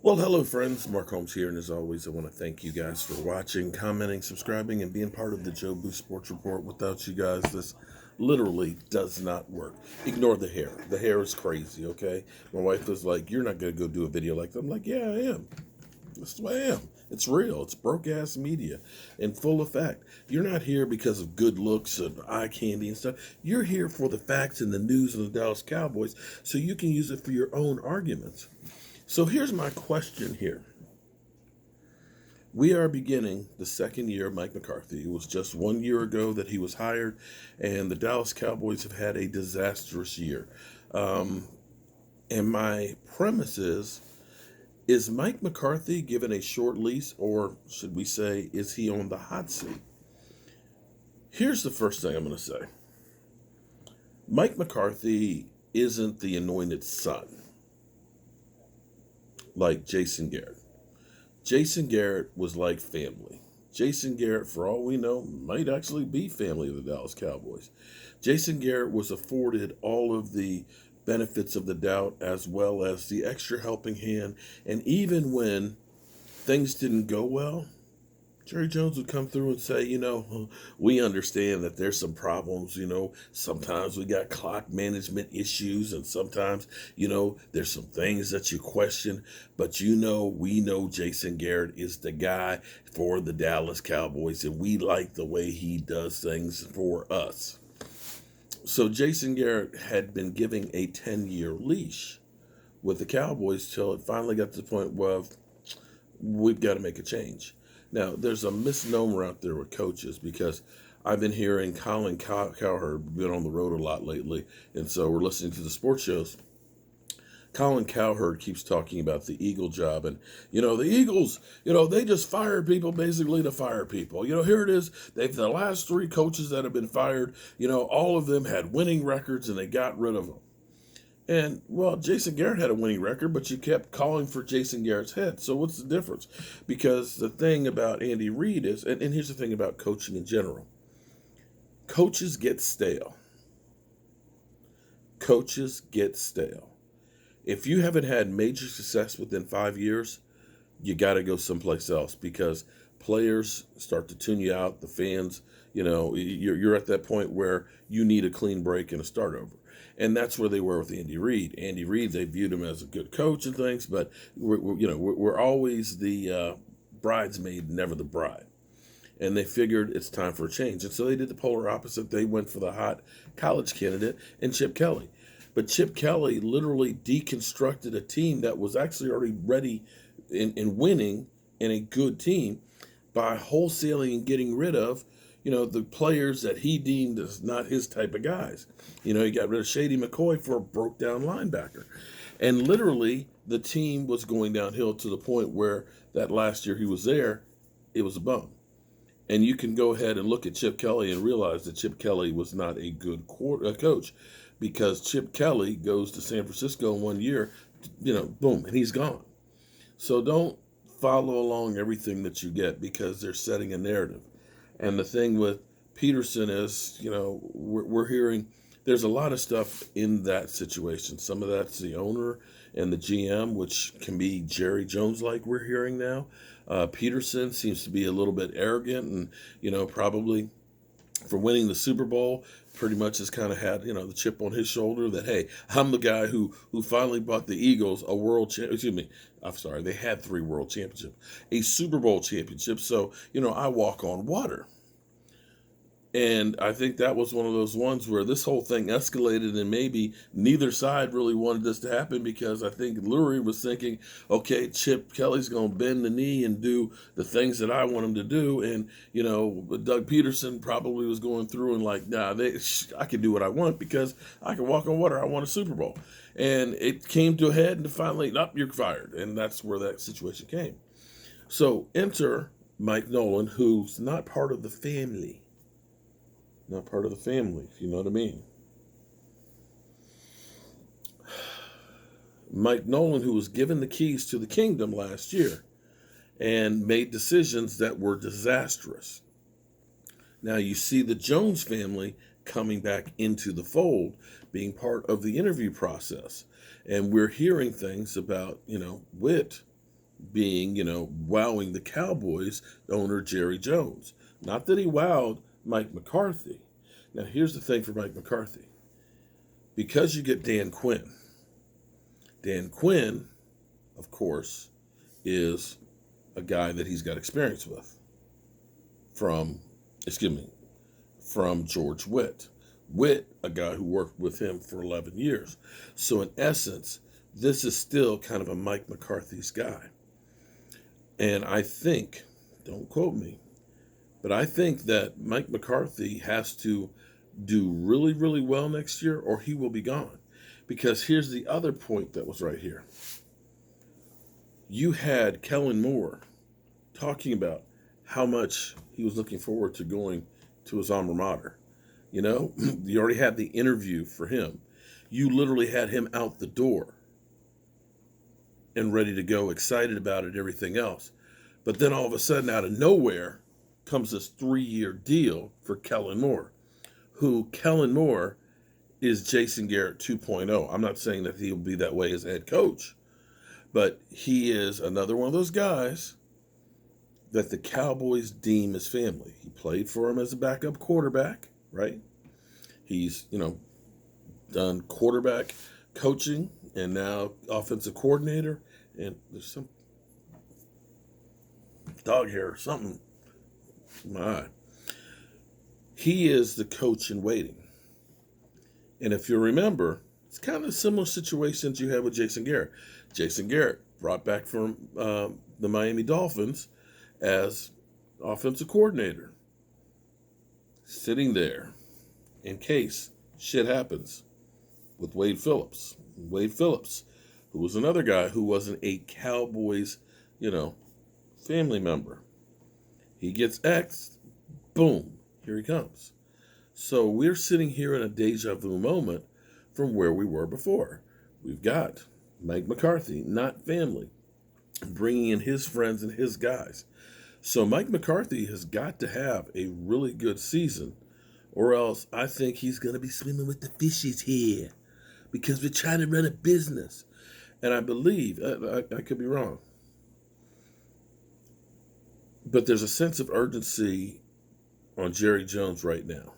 Well, hello, friends. Mark Holmes here, and as always, I want to thank you guys for watching, commenting, subscribing, and being part of the Joe Boo Sports Report. Without you guys, this literally does not work. Ignore the hair. The hair is crazy, okay? My wife was like, "You're not going to go do a video like that." I'm like, "Yeah, I am. This is what I am. It's real. It's broke ass media in full effect. You're not here because of good looks and eye candy and stuff. You're here for the facts and the news of the Dallas Cowboys so you can use it for your own arguments." So here's my question here. We are beginning the second year of Mike McCarthy. It was just 1 year ago that he was hired, and the Dallas Cowboys have had a disastrous year. Um, and my premise is Mike McCarthy given a short lease, or should we say, is he on the hot seat? Here's the first thing I'm going to say. Mike McCarthy isn't the anointed son like Jason Garrett. Jason Garrett was like family. Jason Garrett, for all we know, might actually be family of the Dallas Cowboys. Jason Garrett was afforded all of the benefits of the doubt as well as the extra helping hand. And even when things didn't go well, Jerry Jones would come through and say, we understand that there's some problems, sometimes we got clock management issues and sometimes, there's some things that you question, but we know Jason Garrett is the guy for the Dallas Cowboys and we like the way he does things for us. So Jason Garrett had been giving a 10-year leash with the Cowboys till it finally got to the point where we've got to make a change. Now, there's a misnomer out there with coaches because I've been hearing Colin Cowherd been on the road a lot lately, and so we're listening to the sports shows. Colin Cowherd keeps talking about the Eagle job, and the Eagles, they just fire people basically to fire people. Here it is. They've the last three coaches that have been fired. All of them had winning records, and they got rid of them. And, well, Jason Garrett had a winning record, but you kept calling for Jason Garrett's head. So what's the difference? Because the thing about Andy Reid is, and here's the thing about coaching in general, coaches get stale. Coaches get stale. If you haven't had major success within 5 years, you got to go someplace else because players start to tune you out. The fans, you're at that point where you need a clean break and a start over. And that's where they were with Andy Reid. Andy Reid, they viewed him as a good coach and things, but we're always the bridesmaid, never the bride. And they figured it's time for a change. And so they did the polar opposite. They went for the hot college candidate and Chip Kelly. But Chip Kelly literally deconstructed a team that was actually already ready and winning and a good team by wholesaling and getting rid of, the players that he deemed as not his type of guys. He got rid of Shady McCoy for a broke down linebacker. And literally, the team was going downhill to the point where that last year he was there, it was a bum. And you can go ahead and look at Chip Kelly and realize that Chip Kelly was not a good coach because Chip Kelly goes to San Francisco in 1 year, boom, and he's gone. So don't follow along everything that you get because they're setting a narrative. And the thing with Peterson is, we're hearing there's a lot of stuff in that situation. Some of that's the owner and the GM, which can be Jerry Jones like we're hearing now. Peterson seems to be a little bit arrogant and, probably for winning the Super Bowl, pretty much has kind of had, the chip on his shoulder that, hey, I'm the guy who finally brought the Eagles a world I'm sorry, they had 3 world championships, a Super Bowl championship. So, I walk on water. And I think that was one of those ones where this whole thing escalated and maybe neither side really wanted this to happen because I think Lurie was thinking, okay, Chip Kelly's going to bend the knee and do the things that I want him to do. And, Doug Peterson probably was going through and like, nah, I can do what I want because I can walk on water. I won a Super Bowl. And it came to a head and finally, nope, you're fired. And that's where that situation came. So enter Mike Nolan, who's not part of the family. Not part of the family, if you know what I mean. Mike Nolan, who was given the keys to the kingdom last year and made decisions that were disastrous. Now you see the Jones family coming back into the fold, being part of the interview process. And we're hearing things about, Witt being, wowing the Cowboys owner Jerry Jones. Not that he wowed Mike McCarthy. Now, here's the thing for Mike McCarthy. Because you get Dan Quinn. Dan Quinn, of course, is a guy that he's got experience with from George Witt. Witt, a guy who worked with him for 11 years. So in essence, this is still kind of a Mike McCarthy's guy. And I think, don't quote me, but I think that Mike McCarthy has to do really, really well next year or he will be gone. Because here's the other point that was right here. You had Kellen Moore talking about how much he was looking forward to going to his alma mater. You already had the interview for him. You literally had him out the door and ready to go, excited about it, everything else. But then all of a sudden, out of nowhere, comes this 3-year deal for Kellen Moore, who Kellen Moore is Jason Garrett 2.0. I'm not saying that he'll be that way as head coach, but he is another one of those guys that the Cowboys deem as family. He played for him as a backup quarterback, right? He's, done quarterback coaching and now offensive coordinator. And there's some dog hair or something in my eye. He is the coach in waiting. And if you remember, it's kind of similar situations you had with Jason Garrett. Jason Garrett brought back from the Miami Dolphins as offensive coordinator, sitting there in case shit happens with Wade Phillips. Wade Phillips, who was another guy who wasn't a Cowboys, family member. He gets X'd, boom, here he comes. So we're sitting here in a deja vu moment from where we were before. We've got Mike McCarthy, not family, bringing in his friends and his guys. So Mike McCarthy has got to have a really good season, or else I think he's going to be swimming with the fishes here because we're trying to run a business. And I believe, I could be wrong, but there's a sense of urgency on Jerry Jones right now.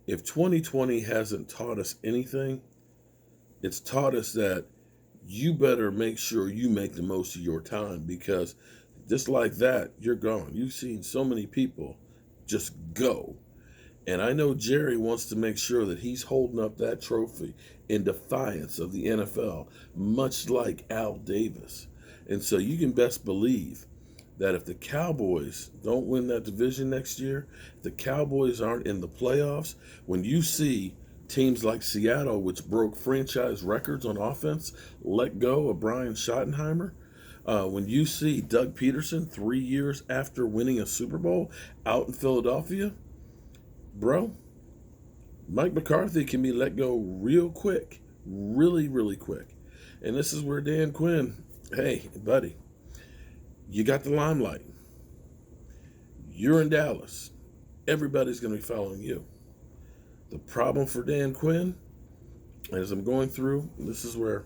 If 2020 hasn't taught us anything, it's taught us that you better make sure you make the most of your time, because just like that, you're gone. You've seen so many people just go. And I know Jerry wants to make sure that he's holding up that trophy in defiance of the NFL, much like Al Davis. And so you can best believe that if the Cowboys don't win that division next year, if the Cowboys aren't in the playoffs, when you see teams like Seattle, which broke franchise records on offense, let go of Brian Schottenheimer, when you see Doug Peterson 3 years after winning a Super Bowl out in Philadelphia, bro, Mike McCarthy can be let go real quick, really, really quick. And this is where Dan Quinn, hey, buddy, you got the limelight. You're in Dallas. Everybody's going to be following you. The problem for Dan Quinn, as I'm going through, this is where,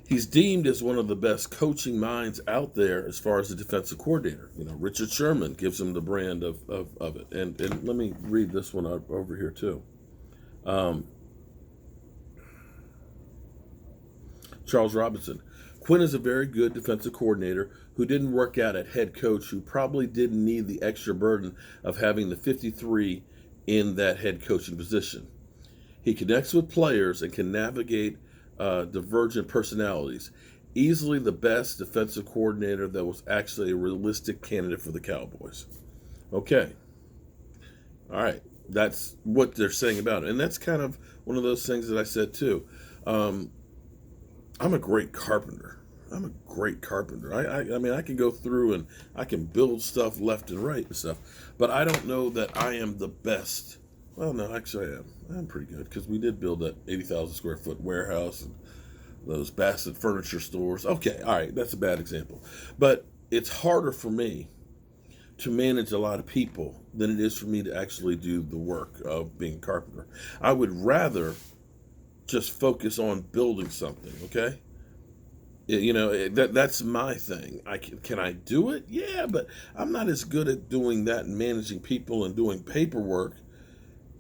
he's deemed as one of the best coaching minds out there as far as the defensive coordinator. Richard Sherman gives him the brand of it. And let me read this one over here too. Charles Robinson. Quinn is a very good defensive coordinator who didn't work out at head coach, who probably didn't need the extra burden of having the 53 in that head coaching position. He connects with players and can navigate divergent personalities. Easily the best defensive coordinator that was actually a realistic candidate for the Cowboys. Okay. All right. That's what they're saying about it. And that's kind of one of those things that I said too. I'm a great carpenter. I mean, I can go through and I can build stuff left and right and stuff. But I don't know that I am the best. Well, no, actually I am. I'm pretty good, because we did build that 80,000 square foot warehouse and those Bassett furniture stores. Okay, all right, that's a bad example. But it's harder for me to manage a lot of people than it is for me to actually do the work of being a carpenter. I would rather just focus on building something, okay? That's my thing. Can I do it? Yeah, but I'm not as good at doing that and managing people and doing paperwork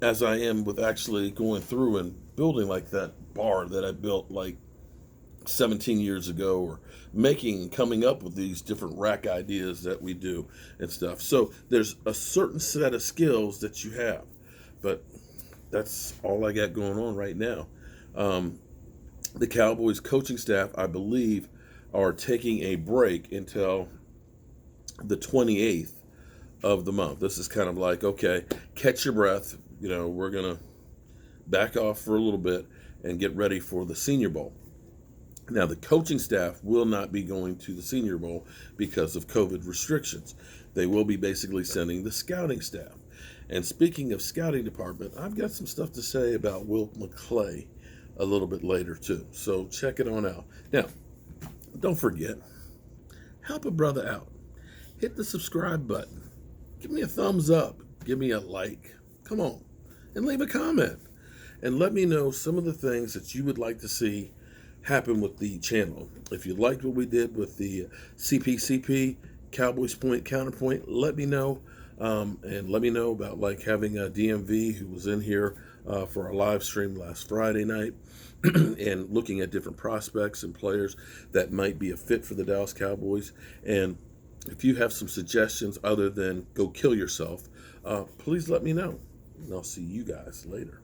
as I am with actually going through and building like that bar that I built like 17 years ago, or coming up with these different rack ideas that we do and stuff. So there's a certain set of skills that you have, but that's all I got going on right now. Um, the Cowboys coaching staff, I believe, are taking a break until the 28th of the month. This is kind of like, okay, catch your breath. We're going to back off for a little bit and get ready for the Senior Bowl. Now, the coaching staff will not be going to the Senior Bowl because of COVID restrictions. They will be basically sending the scouting staff. And speaking of scouting department, I've got some stuff to say about Will McClay a little bit later, too. So check it on out. Now, don't forget, help a brother out. Hit the subscribe button. Give me a thumbs up. Give me a like. Come on. And leave a comment. And let me know some of the things that you would like to see happen with the channel. If you liked what we did with the CPCP, Cowboys Point Counterpoint, let me know. And let me know about like having a DMV who was in here for our live stream last Friday night and looking at different prospects and players that might be a fit for the Dallas Cowboys. And if you have some suggestions other than go kill yourself, please let me know. And I'll see you guys later.